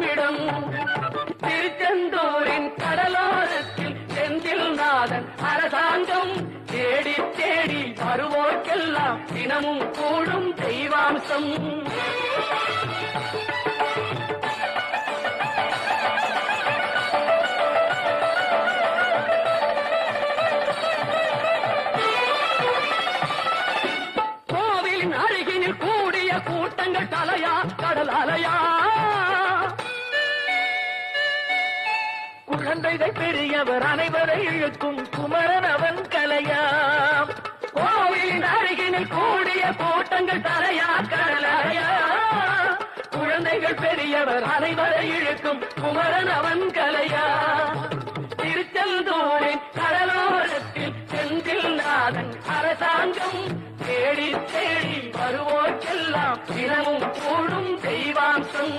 வாழுமிடம் திருச்செந்தூரின் கடலோரத்தில் செந்தில் நாதன் அரசாங்கம் தேடி தேடி வருவோர்க்கெல்லாம் தினமும் கூடும் தெய்வாம்சம். கோவிலின் அருகினில் கூடிய கூட்டங்கள் தலையா கடல் அலையா, குழந்தைகள் பெரியவர் அனைவரை இழுக்கும் குமரன் அவன் கலையாம். கோவிலின் அருகினில் கூடிய கூட்டங்கள் தலையா கடலையா, குழந்தைகள் பெரியவர் அனைவரை இழுக்கும் குமரன் அவன் கலையா. திருச்செந்தூரின் கடலோரத்தில் செந்தில் நாதன் அரசாங்கம் தேடி தேடி வருவோர்க்கெல்லாம் தினமும் கூடும் தெய்வாம்சம்.